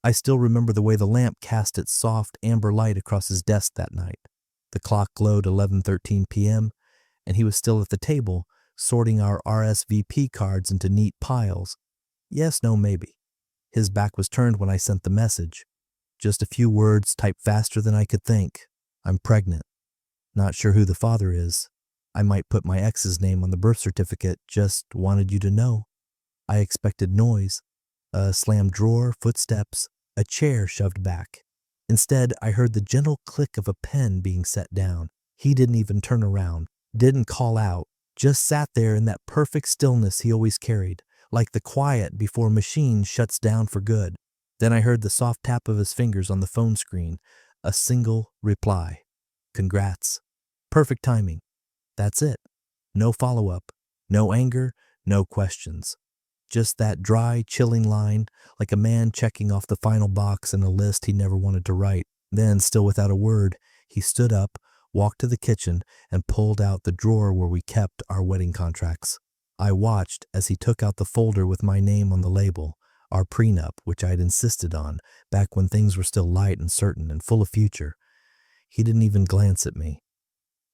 I still remember the way the lamp cast its soft amber light across his desk that night. The clock glowed 11:13 p.m., and he was still at the table, sorting our RSVP cards into neat piles. Yes, no, maybe. His back was turned when I sent the message. Just a few words typed faster than I could think. I'm pregnant. Not sure who the father is. I might put my ex's name on the birth certificate, just wanted you to know. I expected noise. A slammed drawer, footsteps, a chair shoved back. Instead, I heard the gentle click of a pen being set down. He didn't even turn around, didn't call out, just sat there in that perfect stillness he always carried, like the quiet before a machine shuts down for good. Then I heard the soft tap of his fingers on the phone screen, a single reply. Congrats. Perfect timing. That's it. No follow-up, no anger, no questions. Just that dry, chilling line, like a man checking off the final box in a list he never wanted to write. Then, still without a word, he stood up, walked to the kitchen, and pulled out the drawer where we kept our wedding contracts. I watched as he took out the folder with my name on the label, our prenup, which I'd insisted on, back when things were still light and certain and full of future. He didn't even glance at me.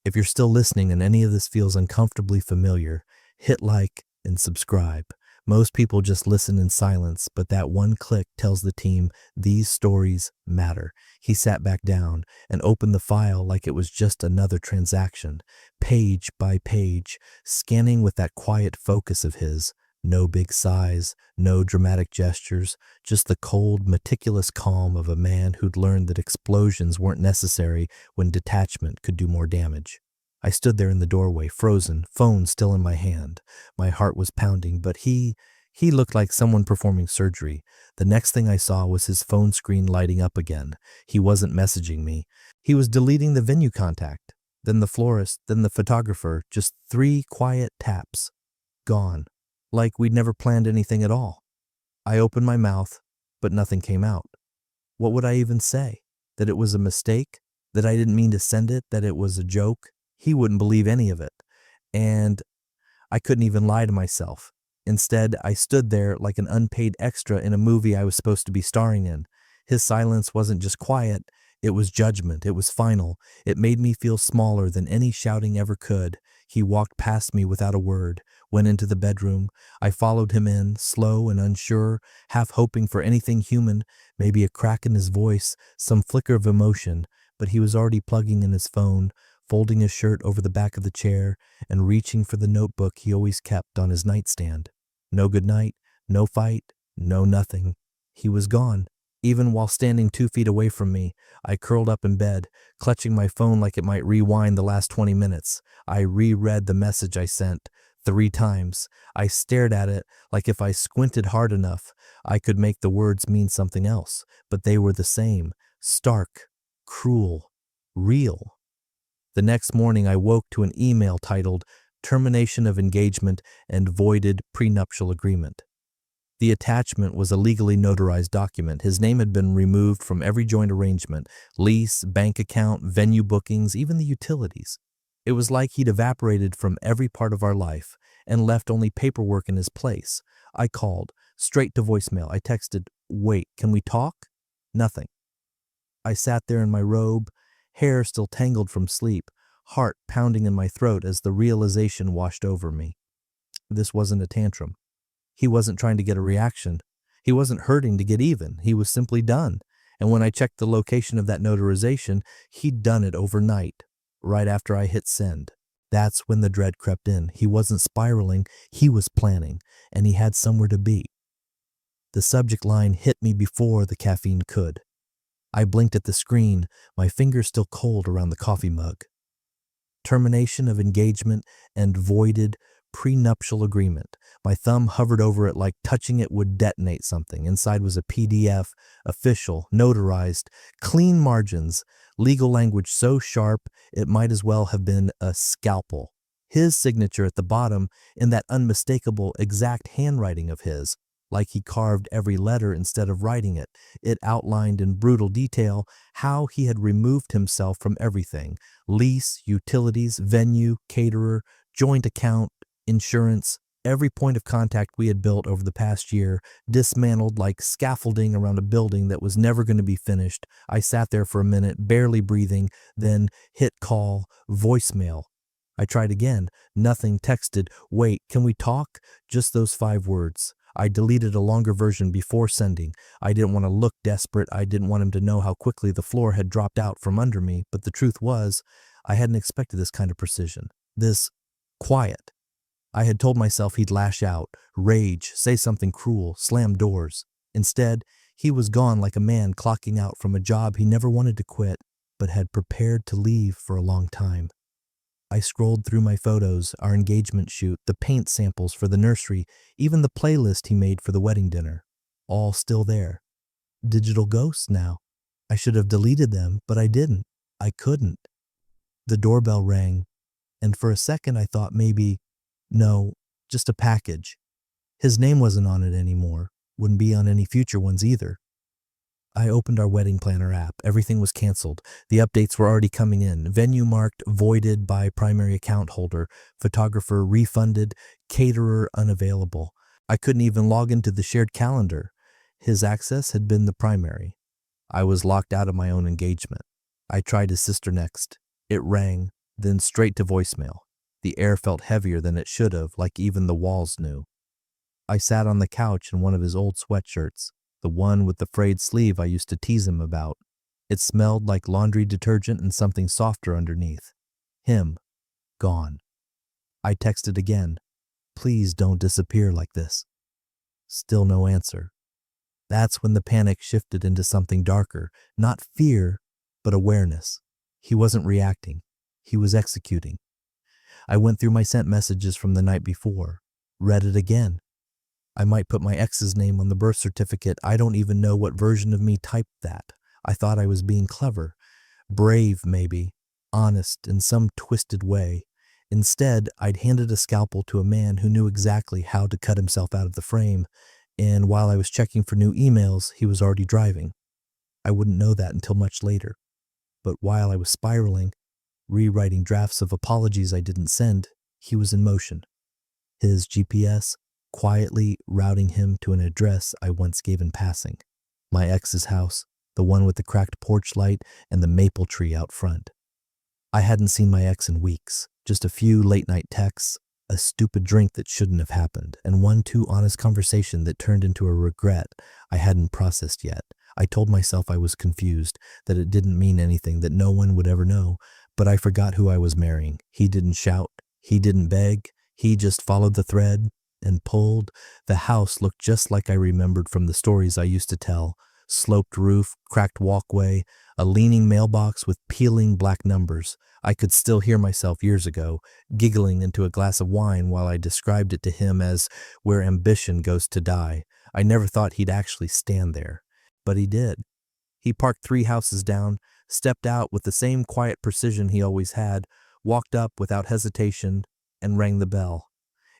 If you're still listening and any of this feels uncomfortably familiar, hit like and subscribe. Most people just listen in silence, but that one click tells the team these stories matter. He sat back down and opened the file like it was just another transaction, page by page, scanning with that quiet focus of his. No big sighs, no dramatic gestures, just the cold, meticulous calm of a man who'd learned that explosions weren't necessary when detachment could do more damage. I stood there in the doorway, frozen, phone still in my hand. My heart was pounding, but he looked like someone performing surgery. The next thing I saw was his phone screen lighting up again. He wasn't messaging me. He was deleting the venue contact, then the florist, then the photographer, just 3 quiet taps. Gone. Like we'd never planned anything at all. I opened my mouth, but nothing came out. What would I even say? That it was a mistake? That I didn't mean to send it? That it was a joke? He wouldn't believe any of it. And I couldn't even lie to myself. Instead, I stood there like an unpaid extra in a movie I was supposed to be starring in. His silence wasn't just quiet, it was judgment, it was final. It made me feel smaller than any shouting ever could. He walked past me without a word, went into the bedroom. I followed him in, slow and unsure, half hoping for anything human, maybe a crack in his voice, some flicker of emotion, but he was already plugging in his phone, folding his shirt over the back of the chair, and reaching for the notebook he always kept on his nightstand. No goodnight, no fight, no nothing. He was gone. Even while standing 2 feet away from me, I curled up in bed, clutching my phone like it might rewind the last 20 minutes. I reread the message I sent 3 times. I stared at it like if I squinted hard enough, I could make the words mean something else, but they were the same, stark, cruel, real. The next morning, I woke to an email titled Termination of Engagement and Voided Prenuptial Agreement. The attachment was a legally notarized document. His name had been removed from every joint arrangement, lease, bank account, venue bookings, even the utilities. It was like he'd evaporated from every part of our life and left only paperwork in his place. I called, straight to voicemail. I texted, "Wait, can we talk?" Nothing. I sat there in my robe, hair still tangled from sleep, heart pounding in my throat as the realization washed over me. This wasn't a tantrum. He wasn't trying to get a reaction. He wasn't hurting to get even. He was simply done. And when I checked the location of that notarization, he'd done it overnight, right after I hit send. That's when the dread crept in. He wasn't spiraling, he was planning, and he had somewhere to be. The subject line hit me before the caffeine could. I blinked at the screen, my fingers still cold around the coffee mug. Termination of engagement and voided prenuptial agreement. My thumb hovered over it like touching it would detonate something. Inside was a PDF, official, notarized, clean margins, legal language so sharp it might as well have been a scalpel. His signature at the bottom in that unmistakable, exact handwriting of his, like he carved every letter instead of writing it. It outlined in brutal detail how he had removed himself from everything: lease, utilities, venue, caterer, joint account, insurance, Every point of contact we had built over the past year, dismantled like scaffolding around a building that was never going to be finished. I sat there for a minute, barely breathing, then hit call, voicemail. I tried again. Nothing. Texted, "Wait, can we talk?" Just those 5 words. I deleted a longer version before sending. I didn't want to look desperate. I didn't want him to know how quickly the floor had dropped out from under me. But the truth was, I hadn't expected this kind of precision. This quiet. I had told myself he'd lash out, rage, say something cruel, slam doors. Instead, he was gone like a man clocking out from a job he never wanted to quit, but had prepared to leave for a long time. I scrolled through my photos, our engagement shoot, the paint samples for the nursery, even the playlist he made for the wedding dinner. All still there. Digital ghosts now. I should have deleted them, but I didn't. I couldn't. The doorbell rang, and for a second I thought maybe, no, just a package. His name wasn't on it anymore, wouldn't be on any future ones either. I opened our wedding planner app. Everything was canceled. The updates were already coming in. Venue marked voided by primary account holder. Photographer refunded. Caterer unavailable. I couldn't even log into the shared calendar. His access had been the primary. I was locked out of my own engagement. I tried his sister next. It rang, then straight to voicemail. The air felt heavier than it should have, like even the walls knew. I sat on the couch in one of his old sweatshirts, the one with the frayed sleeve I used to tease him about. It smelled like laundry detergent and something softer underneath. Him. Gone. I texted again. "Please don't disappear like this." Still no answer. That's when the panic shifted into something darker. Not fear, but awareness. He wasn't reacting. He was executing. I went through my sent messages from the night before. Read it again. I might put my ex's name on the birth certificate. I don't even know what version of me typed that. I thought I was being clever. Brave, maybe. Honest in some twisted way. Instead, I'd handed a scalpel to a man who knew exactly how to cut himself out of the frame, and while I was checking for new emails, he was already driving. I wouldn't know that until much later. But while I was spiraling, rewriting drafts of apologies I didn't send, he was in motion. His GPS quietly routing him to an address I once gave in passing. My ex's house, the one with the cracked porch light and the maple tree out front. I hadn't seen my ex in weeks, just a few late-night texts, a stupid drink that shouldn't have happened, and one too honest conversation that turned into a regret I hadn't processed yet. I told myself I was confused, that it didn't mean anything, that no one would ever know, but I forgot who I was marrying. He didn't shout, he didn't beg, he just followed the thread and pulled. The house looked just like I remembered from the stories I used to tell. Sloped roof, cracked walkway, a leaning mailbox with peeling black numbers. I could still hear myself years ago, giggling into a glass of wine while I described it to him as where ambition goes to die. I never thought he'd actually stand there. But he did. He parked 3 houses down, stepped out with the same quiet precision he always had, walked up without hesitation, and rang the bell.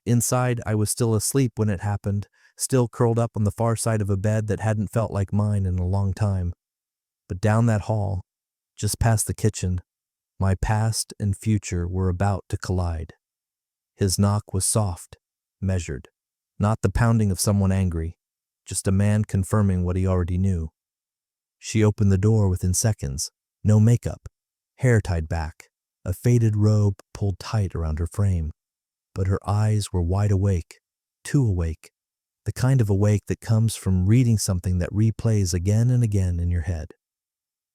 Inside, I was still asleep when it happened, still curled up on the far side of a bed that hadn't felt like mine in a long time. But down that hall, just past the kitchen, my past and future were about to collide. His knock was soft, measured, not the pounding of someone angry, just a man confirming what he already knew. She opened the door within seconds, no makeup, hair tied back, a faded robe pulled tight around her frame. But her eyes were wide awake, too awake, the kind of awake that comes from reading something that replays again and again in your head.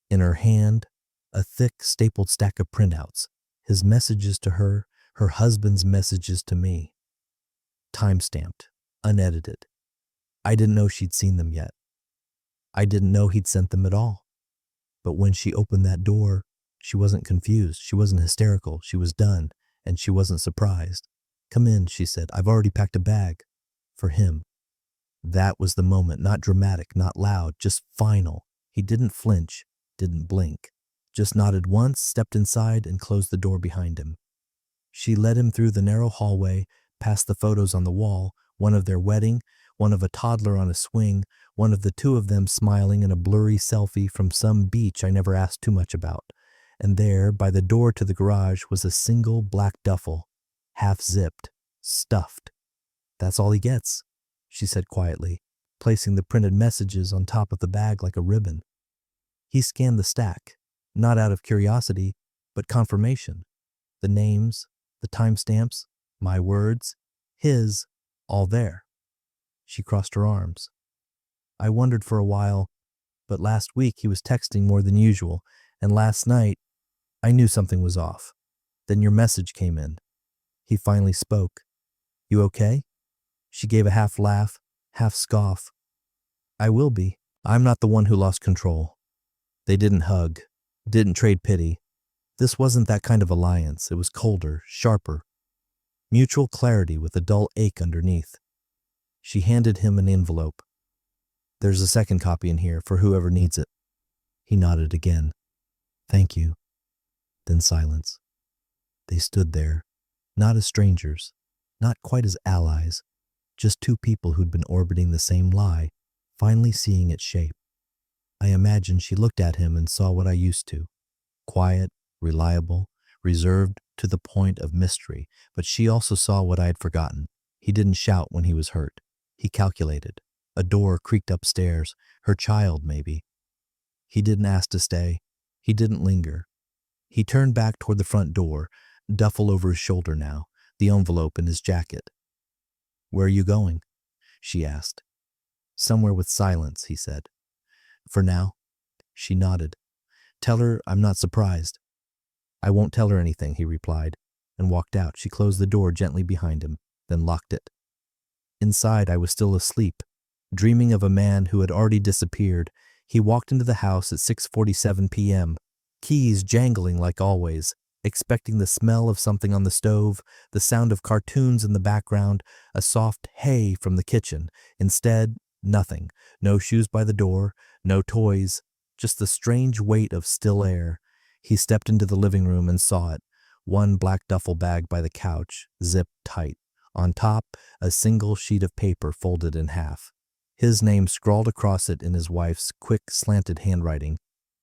In her hand, a thick stapled stack of printouts, his messages to her, her husband's messages to me. Time-stamped, unedited. I didn't know she'd seen them yet. I didn't know he'd sent them at all. But when she opened that door, she wasn't confused, she wasn't hysterical, she was done, and she wasn't surprised. "Come in," she said. "I've already packed a bag." For him. That was the moment, not dramatic, not loud, just final. He didn't flinch, didn't blink. Just nodded once, stepped inside, and closed the door behind him. She led him through the narrow hallway, past the photos on the wall, one of their wedding, one of a toddler on a swing, one of the 2 of them smiling in a blurry selfie from some beach I never asked too much about. And there, by the door to the garage, was a single black duffel, half-zipped, stuffed. That's all he gets, she said quietly, placing the printed messages on top of the bag like a ribbon. He scanned the stack, not out of curiosity, but confirmation. The names, the timestamps, my words, his, all there. She crossed her arms. I wondered for a while, but last week he was texting more than usual, and last night I knew something was off. Then your message came in. He finally spoke. You okay? She gave a half laugh, half scoff. I will be. I'm not the one who lost control. They didn't hug, didn't trade pity. This wasn't that kind of alliance. It was colder, sharper. Mutual clarity with a dull ache underneath. She handed him an envelope. There's a second copy in here for whoever needs it. He nodded again. Thank you. Then silence. They stood there, not as strangers, not quite as allies, just two people who'd been orbiting the same lie, finally seeing its shape. I imagine she looked at him and saw what I used to. Quiet, reliable, reserved to the point of mystery, but she also saw what I had forgotten. He didn't shout when he was hurt. He calculated. A door creaked upstairs. Her child, maybe. He didn't ask to stay. He didn't linger. He turned back toward the front door, duffel over his shoulder now, the envelope in his jacket. Where are you going? She asked. Somewhere with silence, he said. For now. She nodded. Tell her I'm not surprised. I won't tell her anything, he replied, and walked out. She closed the door gently behind him, then locked it. Inside, I was still asleep, dreaming of a man who had already disappeared. He walked into the house at 6:47 p.m., keys jangling like always, expecting the smell of something on the stove, the sound of cartoons in the background, a soft hey from the kitchen. Instead, nothing. No shoes by the door, no toys, just the strange weight of still air. He stepped into the living room and saw it. One black duffel bag by the couch, zipped tight. On top, a single sheet of paper folded in half. His name scrawled across it in his wife's quick, slanted handwriting.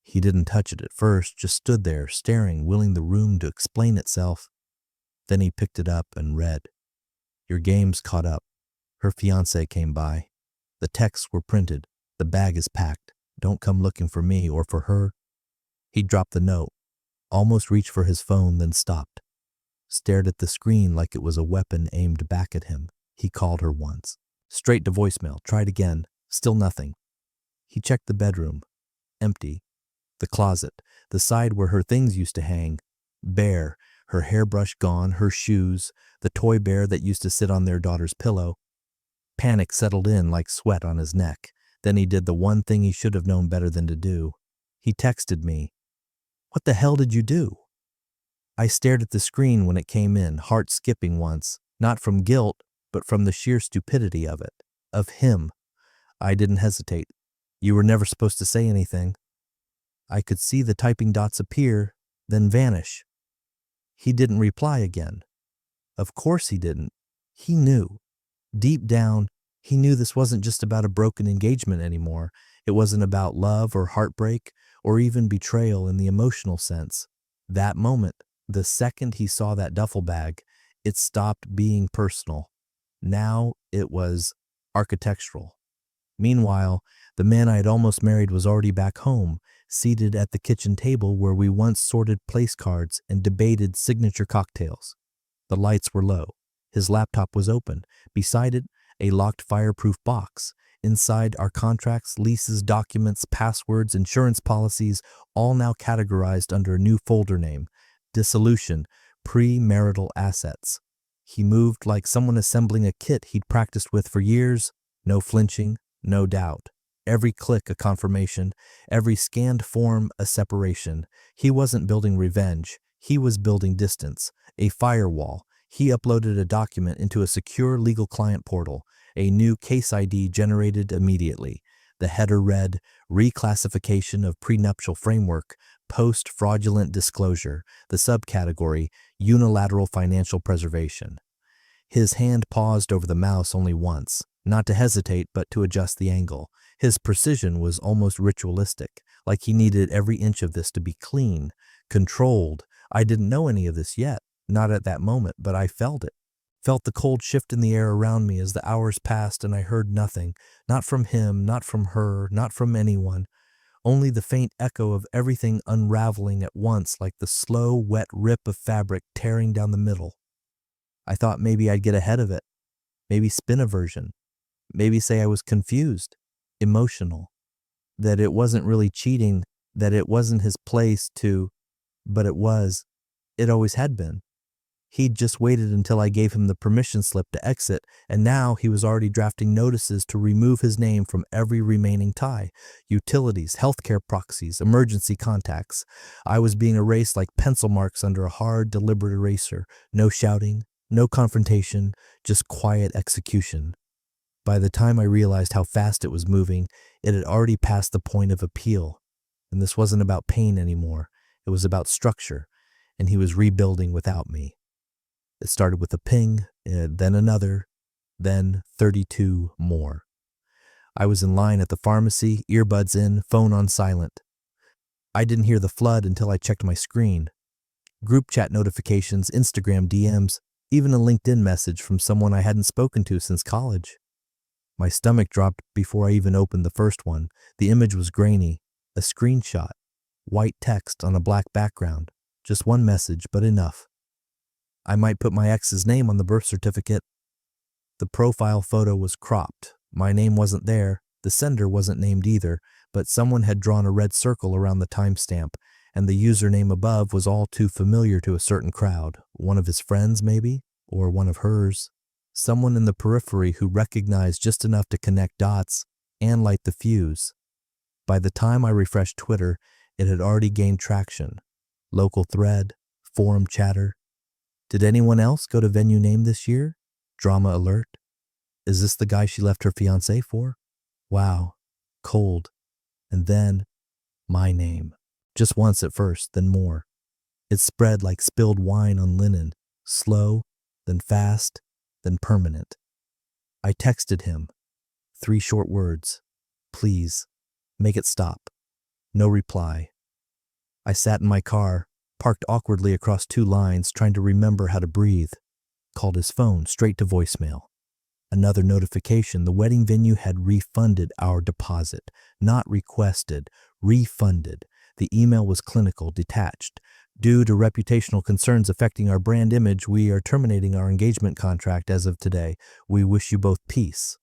He didn't touch it at first, just stood there, staring, willing the room to explain itself. Then he picked it up and read. Your game's caught up. Her fiancé came by. The texts were printed. The bag is packed. Don't come looking for me or for her. He dropped the note, almost reached for his phone, then stopped. Stared at the screen like it was a weapon aimed back at him. He called her once. Straight to voicemail, tried again, still nothing. He checked the bedroom. Empty. The closet, the side where her things used to hang. Bare, her hairbrush gone, her shoes, the toy bear that used to sit on their daughter's pillow. Panic settled in like sweat on his neck. Then he did the one thing he should have known better than to do. He texted me. What the hell did you do? I stared at the screen when it came in, heart skipping once, not from guilt, but from the sheer stupidity of it, of him. I didn't hesitate. You were never supposed to say anything. I could see the typing dots appear, then vanish. He didn't reply again. Of course he didn't. He knew. Deep down, he knew this wasn't just about a broken engagement anymore. It wasn't about love or heartbreak or even betrayal in the emotional sense. That moment, the second he saw that duffel bag, it stopped being personal. Now it was architectural. Meanwhile, the man I had almost married was already back home, seated at the kitchen table where we once sorted place cards and debated signature cocktails. The lights were low. His laptop was open. Beside it, a locked fireproof box. Inside, our contracts, leases, documents, passwords, insurance policies, all now categorized under a new folder name: Dissolution, Premarital Assets. He moved like someone assembling a kit he'd practiced with for years. No flinching, no doubt. Every click a confirmation, every scanned form a separation. He wasn't building revenge. He was building distance, a firewall. He uploaded a document into a secure legal client portal. A new case ID generated immediately. The header read, Reclassification of Prenuptial Framework, Post-Fraudulent Disclosure. The subcategory, Unilateral Financial Preservation. His hand paused over the mouse only once, not to hesitate but to adjust the angle. His precision was almost ritualistic, like he needed every inch of this to be clean, controlled. I didn't know any of this yet, not at that moment, but I felt it. Felt the cold shift in the air around me as the hours passed and I heard nothing, not from him, not from her, not from anyone, only the faint echo of everything unraveling at once like the slow, wet rip of fabric tearing down the middle. I thought maybe I'd get ahead of it, maybe spin a version, maybe say I was confused, emotional, that it wasn't really cheating, that it wasn't his place to, but it was. It always had been. He'd just waited until I gave him the permission slip to exit, and now he was already drafting notices to remove his name from every remaining tie. Utilities, healthcare proxies, emergency contacts. I was being erased like pencil marks under a hard, deliberate eraser. No shouting, no confrontation, just quiet execution. By the time I realized how fast it was moving, it had already passed the point of appeal. And this wasn't about pain anymore. It was about structure, and he was rebuilding without me. It started with a ping, then another, then 32 more. I was in line at the pharmacy, earbuds in, phone on silent. I didn't hear the flood until I checked my screen. Group chat notifications, Instagram DMs, even a LinkedIn message from someone I hadn't spoken to since college. My stomach dropped before I even opened the first one. The image was grainy, a screenshot, white text on a black background. Just one message, but enough. I might put my ex's name on the birth certificate. The profile photo was cropped. My name wasn't there. The sender wasn't named either, but someone had drawn a red circle around the timestamp, and the username above was all too familiar to a certain crowd. One of his friends, maybe? Or one of hers? Someone in the periphery who recognized just enough to connect dots and light the fuse. By the time I refreshed Twitter, it had already gained traction. Local thread, forum chatter. Did anyone else go to venue name this year? Drama alert. Is this the guy she left her fiancé for? Wow. Cold. And then, my name. Just once at first, then more. It spread like spilled wine on linen. Slow, then fast, then permanent. I texted him. 3 short words. Please. Make it stop. No reply. I sat in my car, parked awkwardly across 2 lines, trying to remember how to breathe. Called his phone straight to voicemail. Another notification. The wedding venue had refunded our deposit. Not requested, refunded. The email was clinical, detached. Due to reputational concerns affecting our brand image, we are terminating our engagement contract as of today. We wish you both peace.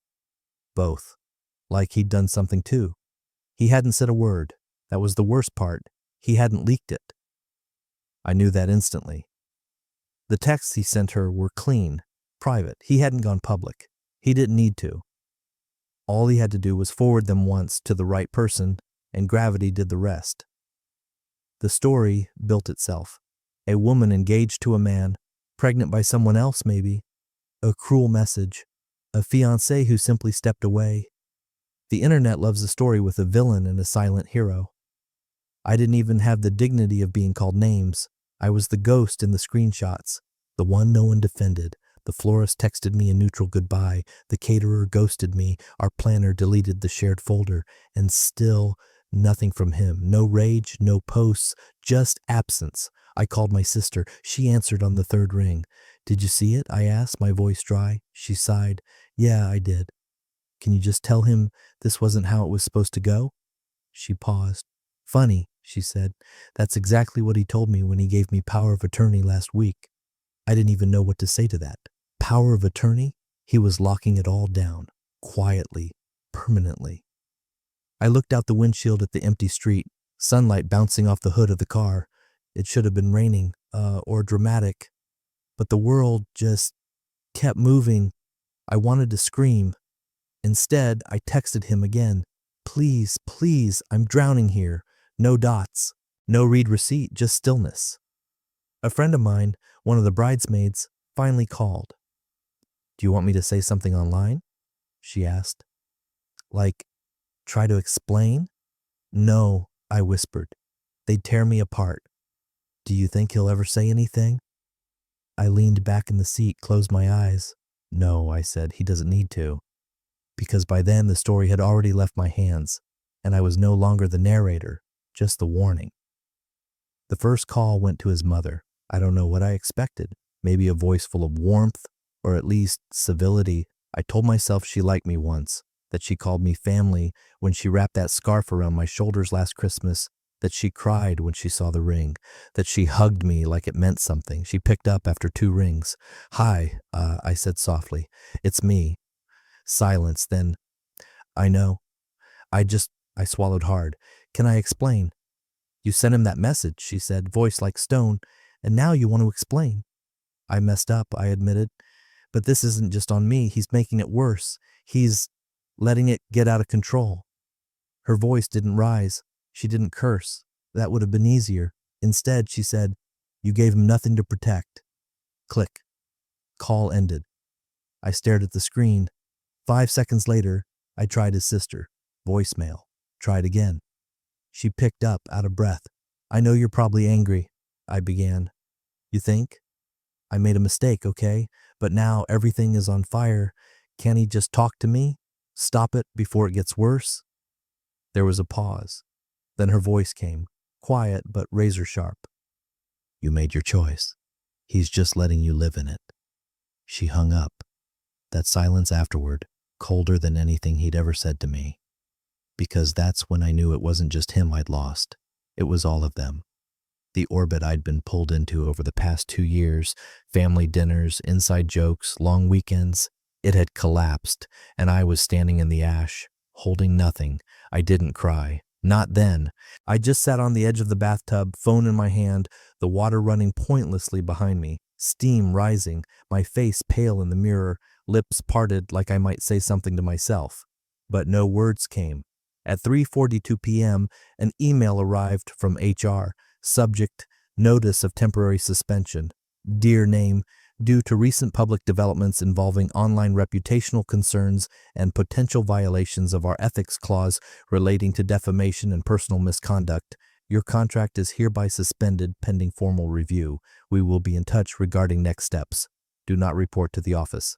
Both. Like he'd done something too. He hadn't said a word. That was the worst part. He hadn't leaked it. I knew that instantly. The texts he sent her were clean, private. He hadn't gone public. He didn't need to. All he had to do was forward them once to the right person, and gravity did the rest. The story built itself. A woman engaged to a man, pregnant by someone else maybe, a cruel message, a fiancé who simply stepped away. The internet loves a story with a villain and a silent hero. I didn't even have the dignity of being called names. I was the ghost in the screenshots, the one no one defended. The florist texted me a neutral goodbye. The caterer ghosted me. Our planner deleted the shared folder. And still, nothing from him. No rage, no posts, just absence. I called my sister. She answered on the 3rd ring. Did you see it? I asked, my voice dry. She sighed. Yeah, I did. Can you just tell him this wasn't how it was supposed to go? She paused. Funny, she said. That's exactly what he told me when he gave me power of attorney last week. I didn't even know what to say to that. Power of attorney? He was locking it all down, quietly, permanently. I looked out the windshield at the empty street, sunlight bouncing off the hood of the car. It should have been raining, or dramatic. But the world just kept moving. I wanted to scream. Instead, I texted him again. Please, please, I'm drowning here. No dots. No read receipt, just stillness. A friend of mine, one of the bridesmaids, finally called. Do you want me to say something online? She asked. Like, try to explain? No, I whispered. They'd tear me apart. Do you think he'll ever say anything? I leaned back in the seat, closed my eyes. No, I said, he doesn't need to. Because by then the story had already left my hands, and I was no longer the narrator, just the warning. The first call went to his mother. I don't know what I expected. Maybe a voice full of warmth, or at least civility. I told myself she liked me once, that she called me family when she wrapped that scarf around my shoulders last Christmas, that she cried when she saw the ring, that she hugged me like it meant something. She picked up after 2 rings. "Hi," I said softly. "It's me." Silence, then, "I know. I swallowed hard. "Can I explain?" "You sent him that message," she said, voice like stone, "and now you want to explain." "I messed up," I admitted. "But this isn't just on me. He's making it worse. He's letting it get out of control." Her voice didn't rise. She didn't curse. That would have been easier. Instead, she said, "You gave him nothing to protect." Click. Call ended. I stared at the screen. 5 seconds later, I tried his sister. Voicemail. Tried again. She picked up, out of breath. "I know you're probably angry," I began. "You think? I made a mistake, okay? But now everything is on fire. Can't he just talk to me? Stop it before it gets worse?" There was a pause. Then her voice came, quiet but razor sharp. "You made your choice. He's just letting you live in it." She hung up. That silence afterward, colder than anything he'd ever said to me. Because that's when I knew it wasn't just him I'd lost. It was all of them. The orbit I'd been pulled into over the past 2 years, family dinners, inside jokes, long weekends, it had collapsed, and I was standing in the ash, holding nothing. I didn't cry. Not then. I just sat on the edge of the bathtub, phone in my hand, the water running pointlessly behind me, steam rising, my face pale in the mirror, lips parted like I might say something to myself. But no words came. At 3:42 p.m., an email arrived from HR. Subject, notice of temporary suspension. Dear name, due to recent public developments involving online reputational concerns and potential violations of our ethics clause relating to defamation and personal misconduct, your contract is hereby suspended pending formal review. We will be in touch regarding next steps. Do not report to the office.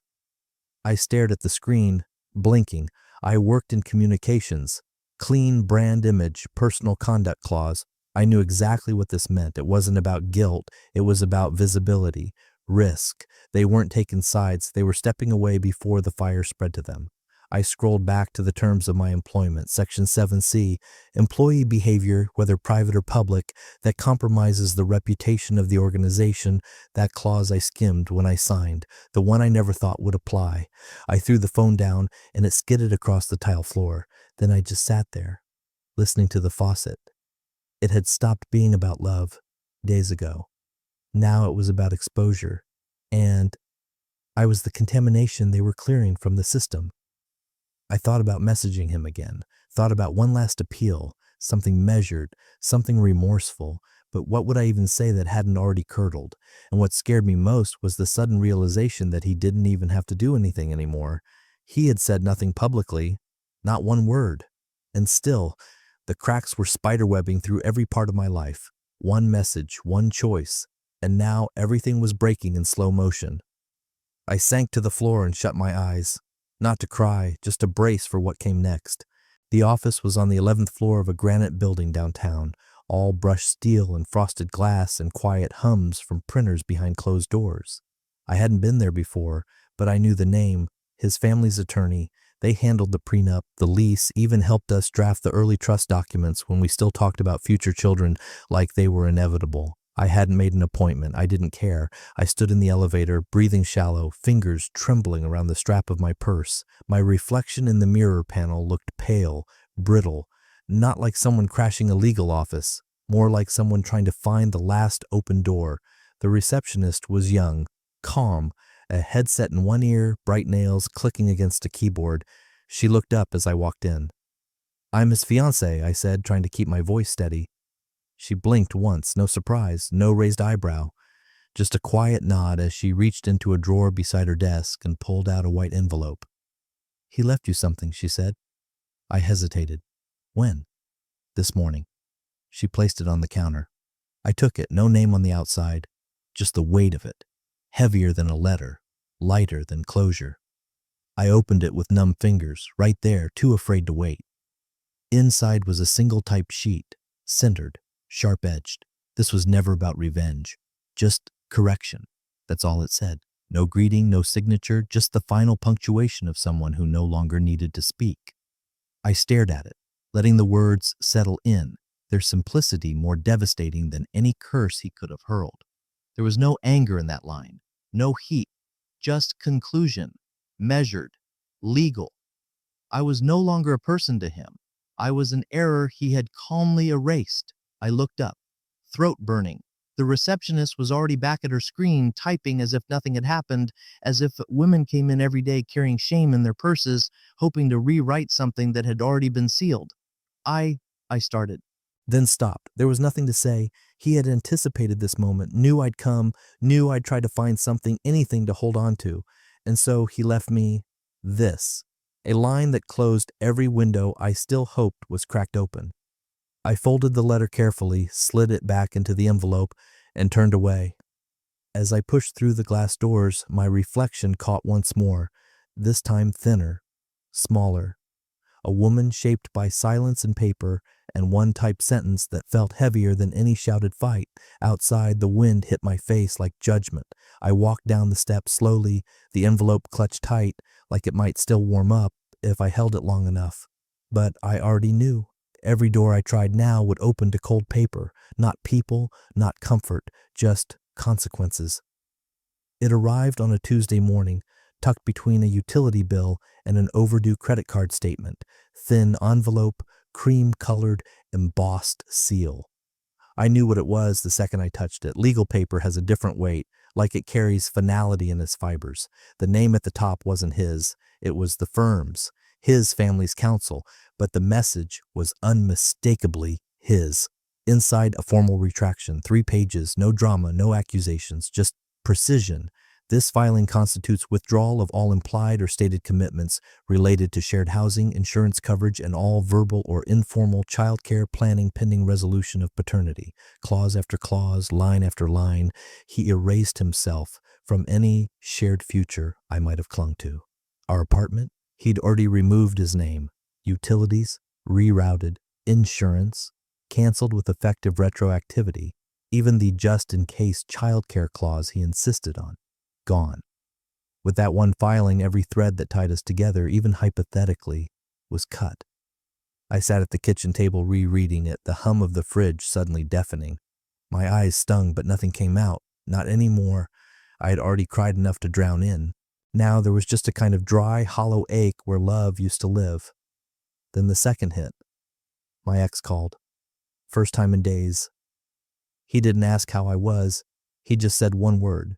I stared at the screen, blinking. I worked in communications. Clean brand image, personal conduct clause. I knew exactly what this meant. It wasn't about guilt. It was about visibility, risk. They weren't taking sides. They were stepping away before the fire spread to them. I scrolled back to the terms of my employment, Section 7C, employee behavior, whether private or public, that compromises the reputation of the organization. That clause I skimmed when I signed, the one I never thought would apply. I threw the phone down, and it skidded across the tile floor. Then I just sat there, listening to the faucet. It had stopped being about love days ago. Now it was about exposure, and I was the contamination they were clearing from the system. I thought about messaging him again, thought about one last appeal, something measured, something remorseful, but what would I even say that hadn't already curdled? And what scared me most was the sudden realization that he didn't even have to do anything anymore. He had said nothing publicly, not one word. And still, the cracks were spiderwebbing through every part of my life. One message, one choice, and now everything was breaking in slow motion. I sank to the floor and shut my eyes. Not to cry, just to brace for what came next. The office was on the 11th floor of a granite building downtown, all brushed steel and frosted glass and quiet hums from printers behind closed doors. I hadn't been there before, but I knew the name, his family's attorney. They handled the prenup, the lease, even helped us draft the early trust documents when we still talked about future children like they were inevitable. I hadn't made an appointment. I didn't care. I stood in the elevator, breathing shallow, fingers trembling around the strap of my purse. My reflection in the mirror panel looked pale, brittle, not like someone crashing a legal office, more like someone trying to find the last open door. The receptionist was young, calm, a headset in one ear, bright nails clicking against a keyboard. She looked up as I walked in. "I'm his fiancé," I said, trying to keep my voice steady. She blinked once, no surprise, no raised eyebrow, just a quiet nod as she reached into a drawer beside her desk and pulled out a white envelope. "He left you something," she said. I hesitated. "When?" "This morning." She placed it on the counter. I took it, no name on the outside, just the weight of it, heavier than a letter, lighter than closure. I opened it with numb fingers, right there, too afraid to wait. Inside was a single typed sheet, centered, sharp-edged. This was never about revenge, just correction. That's all it said. No greeting, no signature, just the final punctuation of someone who no longer needed to speak. I stared at it, letting the words settle in, their simplicity more devastating than any curse he could have hurled. There was no anger in that line, no heat, just conclusion, measured, legal. I was no longer a person to him. I was an error he had calmly erased. I looked up, throat burning. The receptionist was already back at her screen, typing as if nothing had happened, as if women came in every day carrying shame in their purses, hoping to rewrite something that had already been sealed. I started, then stopped. There was nothing to say. He had anticipated this moment, knew I'd come, knew I'd try to find something, anything to hold on to. And so he left me this, a line that closed every window I still hoped was cracked open. I folded the letter carefully, slid it back into the envelope, and turned away. As I pushed through the glass doors, my reflection caught once more, this time thinner, smaller. A woman shaped by silence and paper, and one typed sentence that felt heavier than any shouted fight. Outside, the wind hit my face like judgment. I walked down the steps slowly, the envelope clutched tight, like it might still warm up if I held it long enough. But I already knew. Every door I tried now would open to cold paper, not people, not comfort, just consequences. It arrived on a Tuesday morning, tucked between a utility bill and an overdue credit card statement, thin envelope, cream-colored, embossed seal. I knew what it was the second I touched it. Legal paper has a different weight, like it carries finality in its fibers. The name at the top wasn't his, it was the firm's, his family's counsel, but the message was unmistakably his. Inside, a formal retraction, 3 pages, no drama, no accusations, just precision. This filing constitutes withdrawal of all implied or stated commitments related to shared housing, insurance coverage, and all verbal or informal child care planning pending resolution of paternity. Clause after clause, line after line, he erased himself from any shared future I might have clung to. Our apartment? He'd already removed his name. Utilities, rerouted, insurance, canceled with effective retroactivity, even the just-in-case childcare clause he insisted on. Gone. With that one filing, every thread that tied us together, even hypothetically, was cut. I sat at the kitchen table rereading it, the hum of the fridge suddenly deafening. My eyes stung, but nothing came out. Not anymore. I had already cried enough to drown in. Now there was just a kind of dry, hollow ache where love used to live. Then the second hit. My ex called. First time in days. He didn't ask how I was. He just said one word.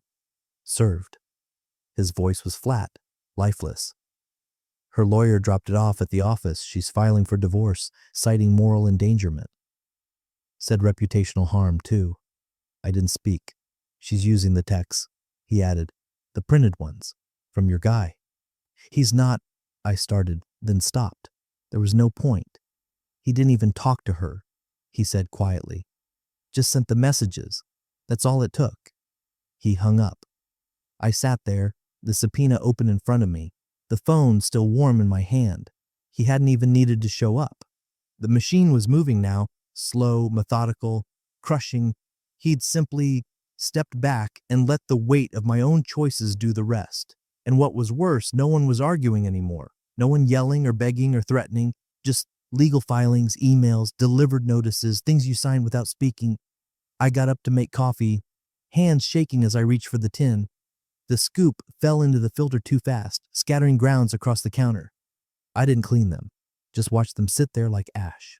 Served. His voice was flat, lifeless. Her lawyer dropped it off at the office. She's filing for divorce, citing moral endangerment. Said reputational harm, too. I didn't speak. She's using the texts. He added, the printed ones. From your guy. He's not, I started, then stopped. There was no point. He didn't even talk to her, he said quietly. Just sent the messages. That's all it took. He hung up. I sat there, the subpoena open in front of me, the phone still warm in my hand. He hadn't even needed to show up. The machine was moving now, slow, methodical, crushing. He'd simply stepped back and let the weight of my own choices do the rest. And what was worse, no one was arguing anymore. No one yelling or begging or threatening, just legal filings, emails, delivered notices, things you sign without speaking. I got up to make coffee, hands shaking as I reached for the tin. The scoop fell into the filter too fast, scattering grounds across the counter. I didn't clean them, just watched them sit there like ash.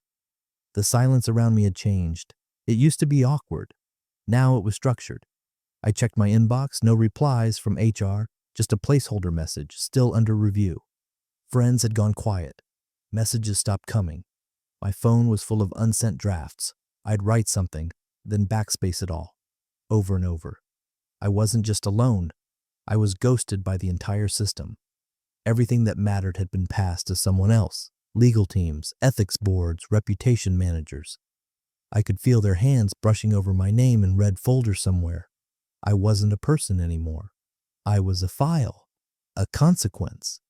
The silence around me had changed. It used to be awkward. Now it was structured. I checked my inbox, no replies from HR, just a placeholder message, still under review. Friends had gone quiet. Messages stopped coming. My phone was full of unsent drafts. I'd write something, then backspace it all, over and over. I wasn't just alone. I was ghosted by the entire system. Everything that mattered had been passed to someone else. Legal teams, ethics boards, reputation managers. I could feel their hands brushing over my name in red folders somewhere. I wasn't a person anymore. I was a file, a consequence.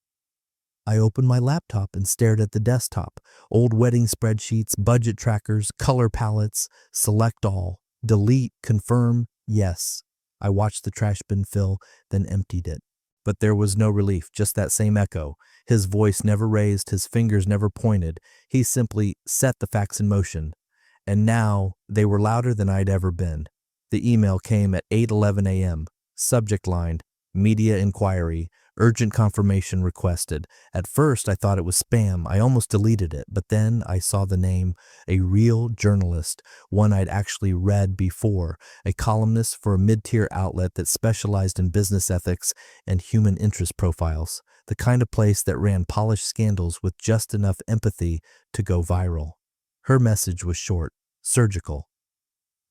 I opened my laptop and stared at the desktop. Old wedding spreadsheets, budget trackers, color palettes, select all, delete, confirm, yes. I watched the trash bin fill, then emptied it. But there was no relief, just that same echo. His voice never raised, his fingers never pointed. He simply set the facts in motion. And now they were louder than I'd ever been. The email came at 8:11 a.m. Subject line, media inquiry, urgent confirmation requested. At first, I thought it was spam. I almost deleted it, but then I saw the name, a real journalist, one I'd actually read before, a columnist for a mid-tier outlet that specialized in business ethics and human interest profiles, the kind of place that ran polished scandals with just enough empathy to go viral. Her message was short, surgical.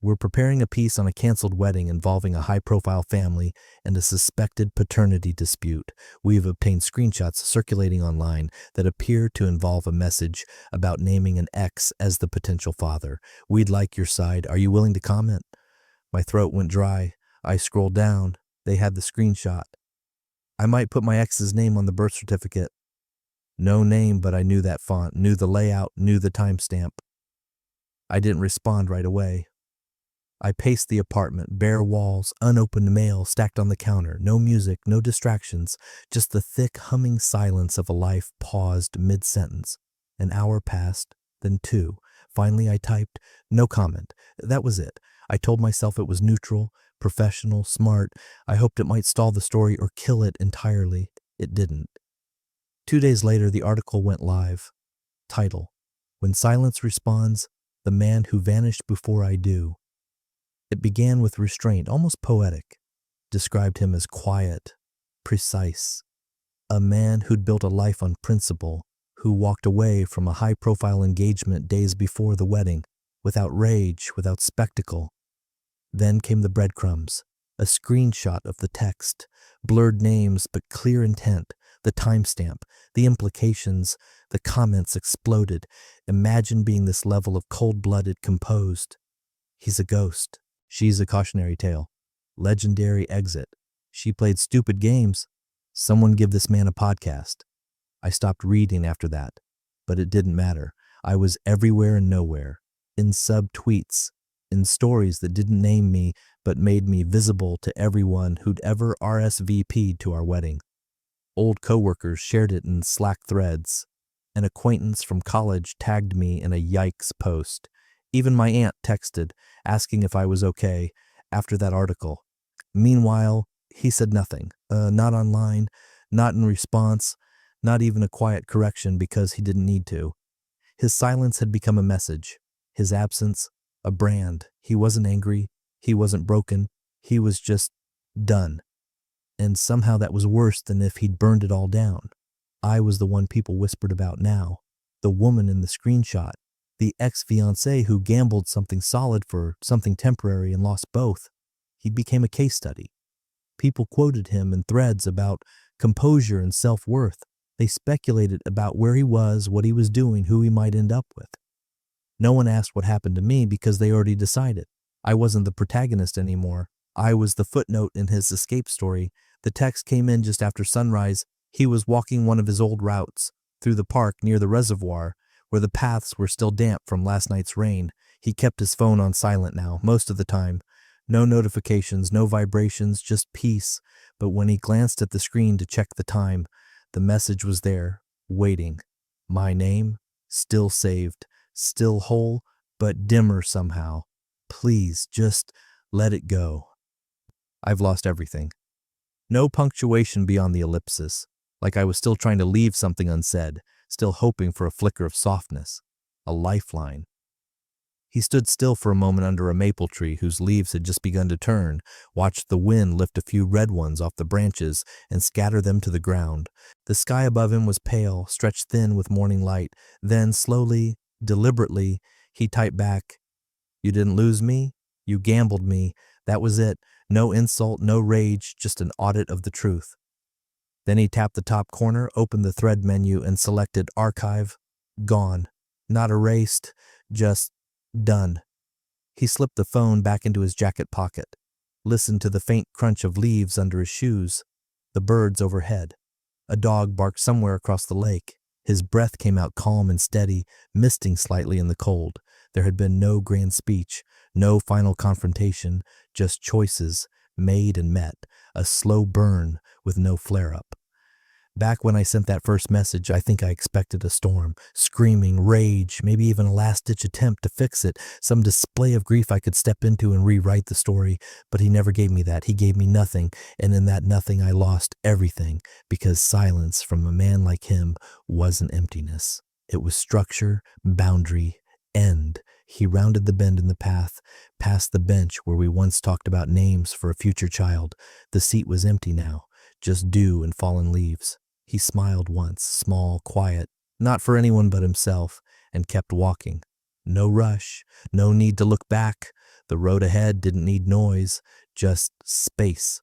We're preparing a piece on a canceled wedding involving a high-profile family and a suspected paternity dispute. We've obtained screenshots circulating online that appear to involve a message about naming an ex as the potential father. We'd like your side. Are you willing to comment? My throat went dry. I scrolled down. They had the screenshot. I might put my ex's name on the birth certificate. No name, but I knew that font, knew the layout, knew the timestamp. I didn't respond right away. I paced the apartment, bare walls, unopened mail stacked on the counter, no music, no distractions, just the thick humming silence of a life paused mid-sentence. An hour passed, then 2. Finally I typed, no comment. That was it. I told myself it was neutral, professional, smart. I hoped it might stall the story or kill it entirely. It didn't. 2 days later, the article went live. Title: When Silence Responds, the Man Who Vanished Before I Do. It began with restraint, almost poetic. Described him as quiet, precise. A man who'd built a life on principle, who walked away from a high-profile engagement days before the wedding, without rage, without spectacle. Then came the breadcrumbs, a screenshot of the text, blurred names but clear intent, the timestamp, the implications, the comments exploded. Imagine being this level of cold-blooded, composed. He's a ghost. She's a cautionary tale. Legendary exit. She played stupid games. Someone give this man a podcast. I stopped reading after that, but it didn't matter. I was everywhere and nowhere, in sub-tweets, in stories that didn't name me but made me visible to everyone who'd ever RSVP'd to our wedding. Old coworkers shared it in Slack threads. An acquaintance from college tagged me in a yikes post. Even my aunt texted, asking if I was okay after that article. Meanwhile, he said nothing. Not online, not in response, not even a quiet correction because he didn't need to. His silence had become a message. His absence, a brand. He wasn't angry. He wasn't broken. He was just done. And somehow that was worse than if he'd burned it all down. I was the one people whispered about now. The woman in the screenshot. The ex-fiancé who gambled something solid for something temporary and lost both. He became a case study. People quoted him in threads about composure and self-worth. They speculated about where he was, what he was doing, who he might end up with. No one asked what happened to me because they already decided. I wasn't the protagonist anymore. I was the footnote in his escape story. The text came in just after sunrise. He was walking one of his old routes through the park near the reservoir, where the paths were still damp from last night's rain. He kept his phone on silent now, most of the time. No notifications, no vibrations, just peace. But when he glanced at the screen to check the time, the message was there, waiting. My name, still saved, still whole, but dimmer somehow. Please, just let it go. I've lost everything. No punctuation beyond the ellipsis, like I was still trying to leave something unsaid, still hoping for a flicker of softness, a lifeline. He stood still for a moment under a maple tree whose leaves had just begun to turn, watched the wind lift a few red ones off the branches and scatter them to the ground. The sky above him was pale, stretched thin with morning light. Then, slowly, deliberately, he typed back, "You didn't lose me. You gambled me. That was it. No insult, no rage, just an audit of the truth." Then he tapped the top corner, opened the thread menu, and selected Archive. Gone. Not erased, just done. He slipped the phone back into his jacket pocket, listened to the faint crunch of leaves under his shoes, the birds overhead. A dog barked somewhere across the lake. His breath came out calm and steady, misting slightly in the cold. There had been no grand speech, no final confrontation, just choices, made and met, a slow burn with no flare-up. Back when I sent that first message, I think I expected a storm, screaming, rage, maybe even a last-ditch attempt to fix it, some display of grief I could step into and rewrite the story, but he never gave me that. He gave me nothing, and in that nothing I lost everything, because silence from a man like him wasn't emptiness. It was structure, boundary, end. He rounded the bend in the path, past the bench where we once talked about names for a future child. The seat was empty now, just dew and fallen leaves. He smiled once, small, quiet, not for anyone but himself, and kept walking. No rush, no need to look back. The road ahead didn't need noise, just space.